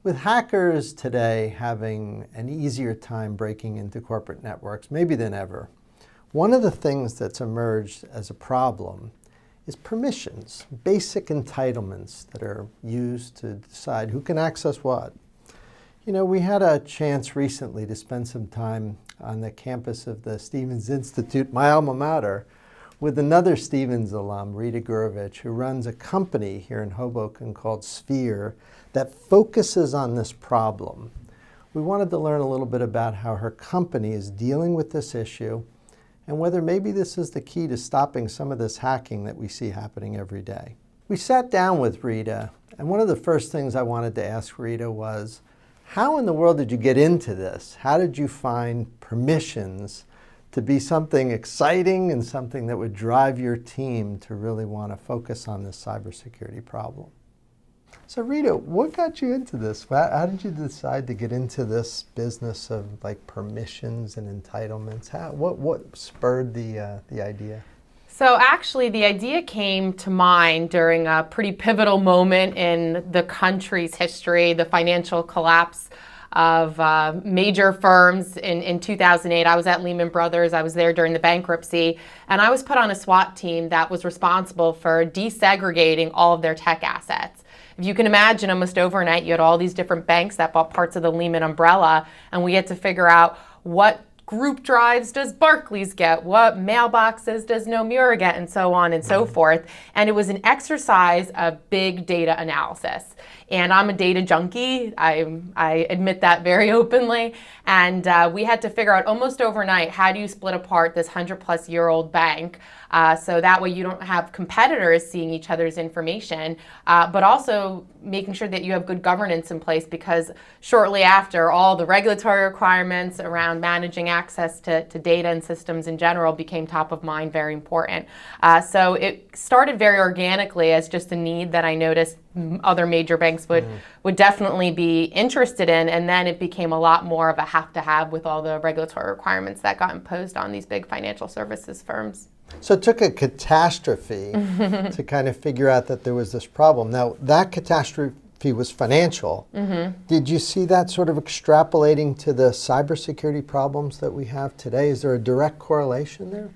With hackers today having an easier time breaking into corporate networks, maybe than ever, one of the things that's emerged as a problem is permissions, basic entitlements that are used to decide who can access what. You know, we had a chance recently to spend some time on the campus of the Stevens Institute, my alma mater, with another Stevens alum, Rita Gurevich, who runs a company here in Hoboken called Sphere that focuses on this problem. We wanted to learn a little bit about how her company is dealing with this issue and whether maybe this is the key to stopping some of this hacking that we see happening every day. We sat down with Rita, and one of the first things I wanted to ask Rita was, how in the world did you get into this? How did you find permissions to be something exciting and something that would drive your team to really want to focus on this cybersecurity problem? So Rita, what got you into this? How did you decide to get into this business of like permissions and entitlements? What spurred the idea? So actually the idea came to mind during a pretty pivotal moment in the country's history, the financial collapse of major firms in 2008. I was at Lehman Brothers. I was there during the bankruptcy, and I was put on a SWAT team that was responsible for desegregating all of their tech assets. If you can imagine, almost overnight, you had all these different banks that bought parts of the Lehman umbrella, and we had to figure out what group drives does Barclays get, what mailboxes does Nomura get, and so on and so forth. And it was an exercise of big data analysis. And I'm a data junkie. I admit that very openly. And we had to figure out almost overnight, how do you split apart this 100-plus-year-old bank so that way you don't have competitors seeing each other's information, but also making sure that you have good governance in place, because shortly after, all the regulatory requirements around managing access to data and systems in general became top of mind, very important. So it started very organically as just a need that I noticed other major banks would definitely be interested in, and then it became a lot more of a have-to-have with all the regulatory requirements that got imposed on these big financial services firms. So it took a catastrophe to kind of figure out that there was this problem. Now, that catastrophe was financial. Did you see that sort of extrapolating to the cybersecurity problems that we have today? Is there a direct correlation there?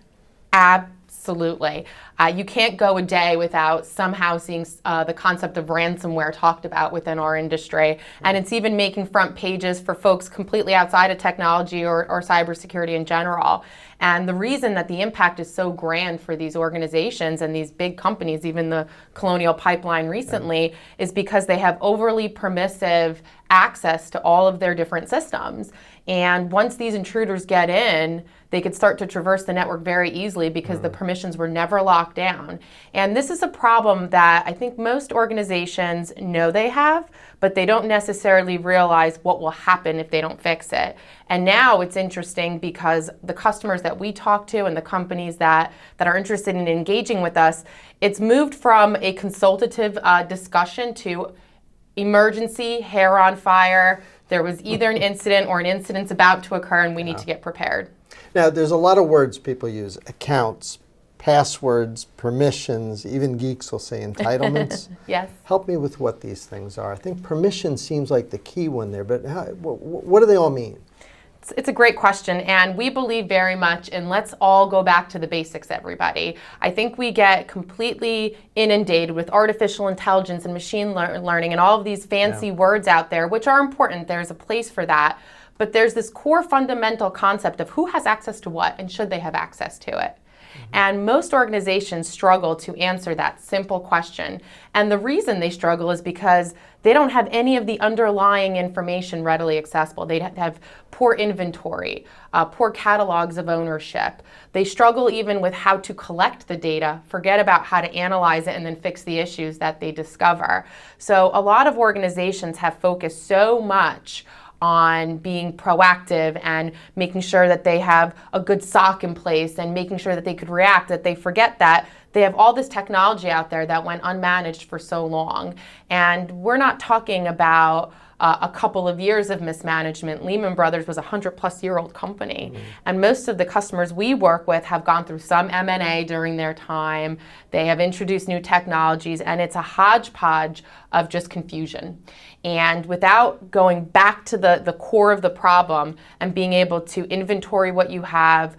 Absolutely. You can't go a day without somehow seeing the concept of ransomware talked about within our industry. And it's even making front pages for folks completely outside of technology or cybersecurity in general. And the reason that the impact is so grand for these organizations and these big companies, even the Colonial Pipeline recently, is because they have overly permissive access to all of their different systems. And once these intruders get in, they could start to traverse the network very easily because the permissions were never locked down. And this is a problem that I think most organizations know they have, but they don't necessarily realize what will happen if they don't fix it. And now it's interesting because the customers that we talk to and the companies that are interested in engaging with us, it's moved from a consultative discussion to emergency, hair on fire. There was either an incident or an incident's about to occur, and we need to get prepared. Now, there's a lot of words people use: accounts, passwords, permissions, even geeks will say entitlements. Yes. Help me with what these things are. I think permission seems like the key one there, but what do they all mean? It's a great question, and we believe very much in let's all go back to the basics, everybody. I think we get completely inundated with artificial intelligence and machine learning and all of these fancy words out there, which are important. There's a place for that. But there's this core fundamental concept of who has access to what and should they have access to it. And most organizations struggle to answer that simple question. And the reason they struggle is because they don't have any of the underlying information readily accessible. They have poor inventory, poor catalogs of ownership. They struggle even with how to collect the data, forget about how to analyze it and then fix the issues that they discover. So a lot of organizations have focused so much on being proactive and making sure that they have a good SOC in place and making sure that they could react, that they forget that they have all this technology out there that went unmanaged for so long. And we're not talking about a couple of years of mismanagement. Lehman Brothers was a 100-plus-year-old company. And most of the customers we work with have gone through some M&A during their time. They have introduced new technologies, and it's a hodgepodge of just confusion. And without going back to the core of the problem and being able to inventory what you have,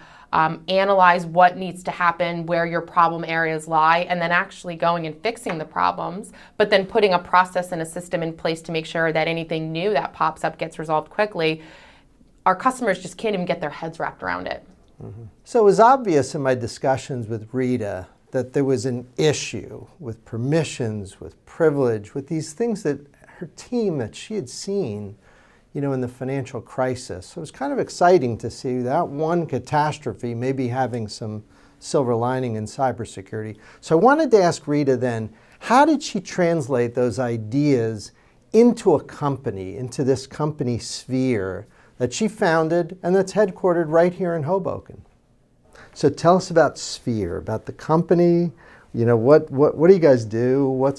analyze what needs to happen, where your problem areas lie, and then actually going and fixing the problems, but then putting a process and a system in place to make sure that anything new that pops up gets resolved quickly, our customers just can't even get their heads wrapped around it. So it was obvious in my discussions with Rita that there was an issue with permissions, with privilege, with these things that her team that she had seen in the financial crisis. So it was kind of exciting to see that one catastrophe maybe having some silver lining in cybersecurity. So I wanted to ask Rita then, how did she translate those ideas into a company, into this company Sphere that she founded and that's headquartered right here in Hoboken? So tell us about Sphere, about the company. What do you guys do?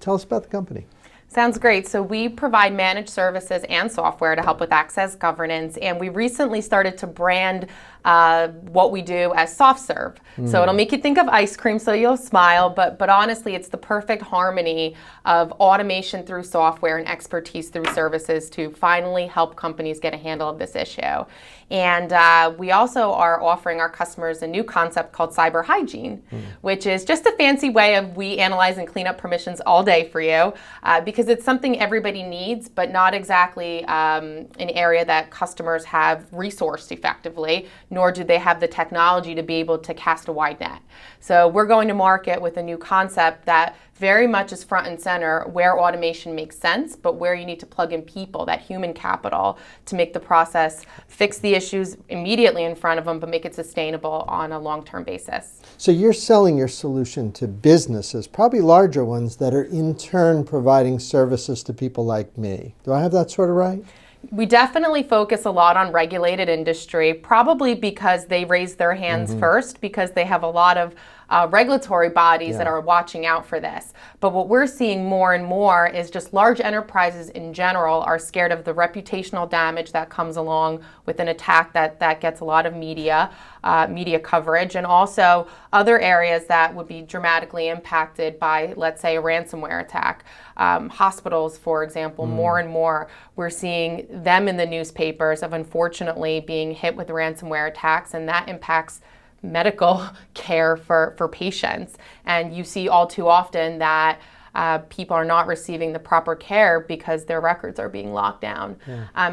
Tell us about the company. Sounds great. So we provide managed services and software to help with access governance, and we recently started to brand what we do as SoftServe. So it'll make you think of ice cream, so you'll smile, but honestly, it's the perfect harmony of automation through software and expertise through services to finally help companies get a handle of this issue. And we also are offering our customers a new concept called cyber hygiene, which is just a fancy way of we analyze and clean up permissions all day for you, because it's something everybody needs, but not exactly an area that customers have resourced effectively, nor do they have the technology to be able to cast a wide net. So we're going to market with a new concept that very much is front and center where automation makes sense, but where you need to plug in people, that human capital, to make the process fix the issues immediately in front of them, but make it sustainable on a long-term basis. So you're selling your solution to businesses, probably larger ones, that are in turn providing services to people like me. Do I have that sort of right? We definitely focus a lot on regulated industry, probably because they raise their hands first, because they have a lot of regulatory bodies that are watching out for this. But what we're seeing more and more is just large enterprises in general are scared of the reputational damage that comes along with an attack that gets a lot of media coverage, and also other areas that would be dramatically impacted by, let's say, a ransomware attack. Hospitals, for example, more and more, we're seeing them in the newspapers of unfortunately being hit with ransomware attacks, and that impacts medical care for patients. And you see all too often that people are not receiving the proper care because their records are being locked down.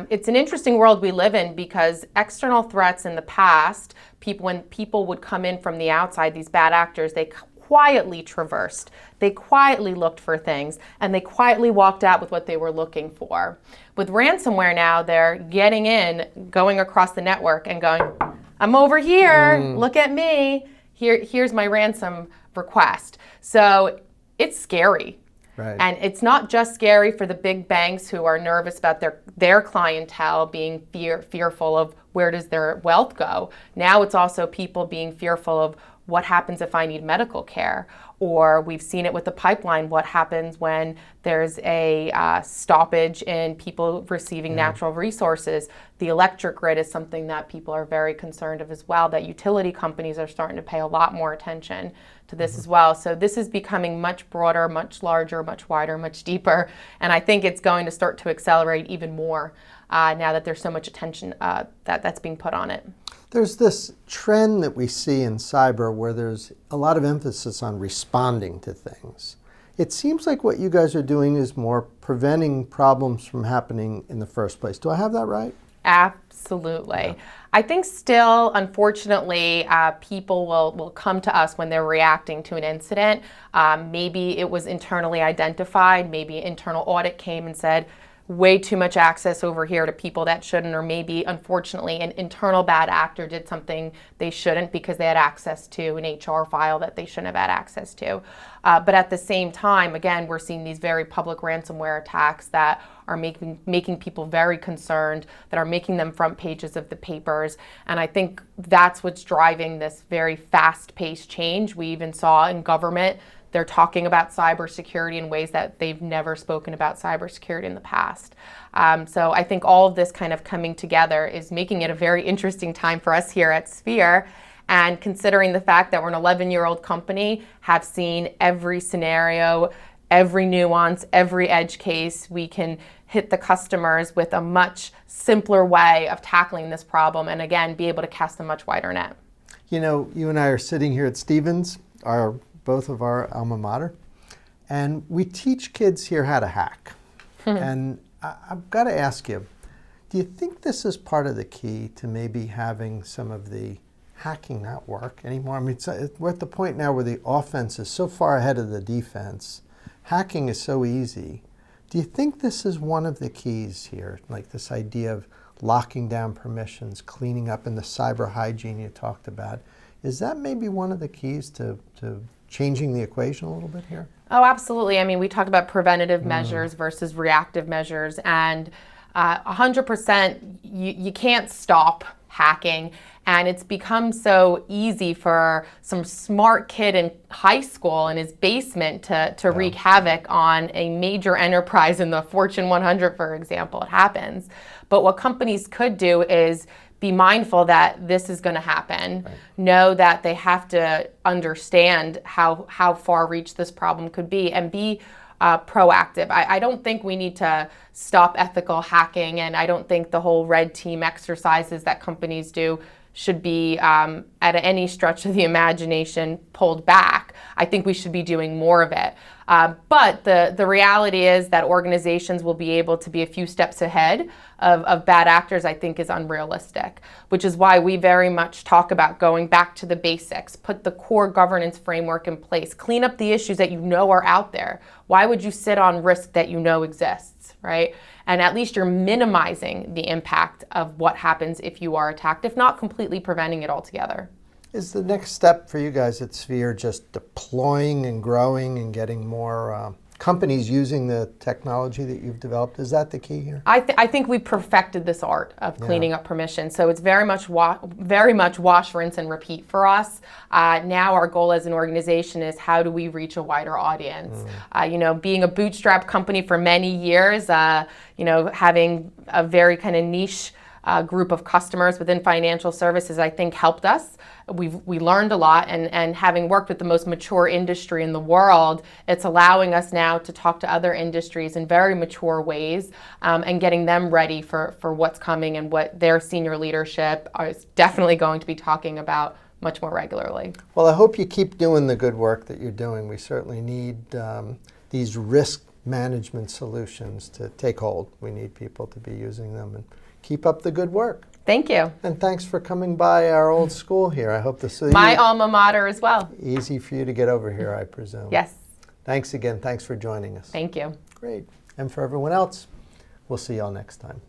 It's an interesting world we live in, because external threats in the past, when people would come in from the outside, these bad actors, they quietly traversed, they quietly looked for things, and they quietly walked out with what they were looking for. With ransomware now, they're getting in, going across the network and going, I'm over here, look at me, here's my ransom request. So it's scary. Right. And it's not just scary for the big banks who are nervous about their clientele being fearful of where does their wealth go. Now it's also people being fearful of what happens if I need medical care, or we've seen it with the pipeline, what happens when there's a stoppage in people receiving natural resources. The electric grid is something that people are very concerned of as well, that utility companies are starting to pay a lot more attention to this as well. So this is becoming much broader, much larger, much wider, much deeper, and I think it's going to start to accelerate even more now that there's so much attention that's being put on it. There's this trend that we see in cyber where there's a lot of emphasis on responding to things. It seems like what you guys are doing is more preventing problems from happening in the first place. Do I have that right? Absolutely. Yeah. I think still, unfortunately, people will come to us when they're reacting to an incident. Maybe it was internally identified, maybe internal audit came and said, way too much access over here to people that shouldn't, or maybe, unfortunately, an internal bad actor did something they shouldn't because they had access to an HR file that they shouldn't have had access to. But at the same time, again, we're seeing these very public ransomware attacks that are making people very concerned, that are making them front pages of the papers. And I think that's what's driving this very fast-paced change. We even saw in government They're talking about cybersecurity in ways that they've never spoken about cybersecurity in the past. So I think all of this kind of coming together is making it a very interesting time for us here at Sphere. And considering the fact that we're an 11-year-old company, have seen every scenario, every nuance, every edge case, we can hit the customers with a much simpler way of tackling this problem, and again, be able to cast a much wider net. You know, you and I are sitting here at Stevens, both of our alma mater, and we teach kids here how to hack. And I've got to ask you, do you think this is part of the key to maybe having some of the hacking not work anymore? I mean, we're at the point now where the offense is so far ahead of the defense. Hacking is so easy. Do you think this is one of the keys here, like this idea of locking down permissions, cleaning up in the cyber hygiene you talked about? Is that maybe one of the keys to changing the equation a little bit here? Oh, absolutely. I mean, we talk about preventative measures versus reactive measures, and 100%, you can't stop hacking. And it's become so easy for some smart kid in high school in his basement to wreak havoc on a major enterprise in the Fortune 100, for example. It happens. But what companies could do is be mindful that this is going to happen, know that they have to understand how far reach this problem could be, and be proactive. I don't think we need to stop ethical hacking, and I don't think the whole red team exercises that companies do should be, at any stretch of the imagination, pulled back. I think we should be doing more of it. But the reality is that organizations will be able to be a few steps ahead of bad actors, I think, is unrealistic, which is why we very much talk about going back to the basics, put the core governance framework in place, clean up the issues that you know are out there. Why would you sit on risk that you know exists, right? And at least you're minimizing the impact of what happens if you are attacked, if not completely preventing it altogether. Is the next step for you guys at Sphere just deploying and growing and getting more companies using the technology that you've developed? Is that the key here? I think we perfected this art of cleaning up permissions. So it's very much wash, rinse, and repeat for us. Now our goal as an organization is how do we reach a wider audience? Being a bootstrap company for many years, having a very kind of niche group of customers within financial services, I think, helped us. We learned a lot, and having worked with the most mature industry in the world, it's allowing us now to talk to other industries in very mature ways, and getting them ready for what's coming and what their senior leadership is definitely going to be talking about much more regularly. Well, I hope you keep doing the good work that you're doing. We certainly need these risk management solutions to take hold. We need people to be using them, and keep up the good work. Thank you. And thanks for coming by our old school here. I hope to see you. My alma mater as well. Easy for you to get over here, I presume. Yes. Thanks again. Thanks for joining us. Thank you. Great. And for everyone else, we'll see y'all next time.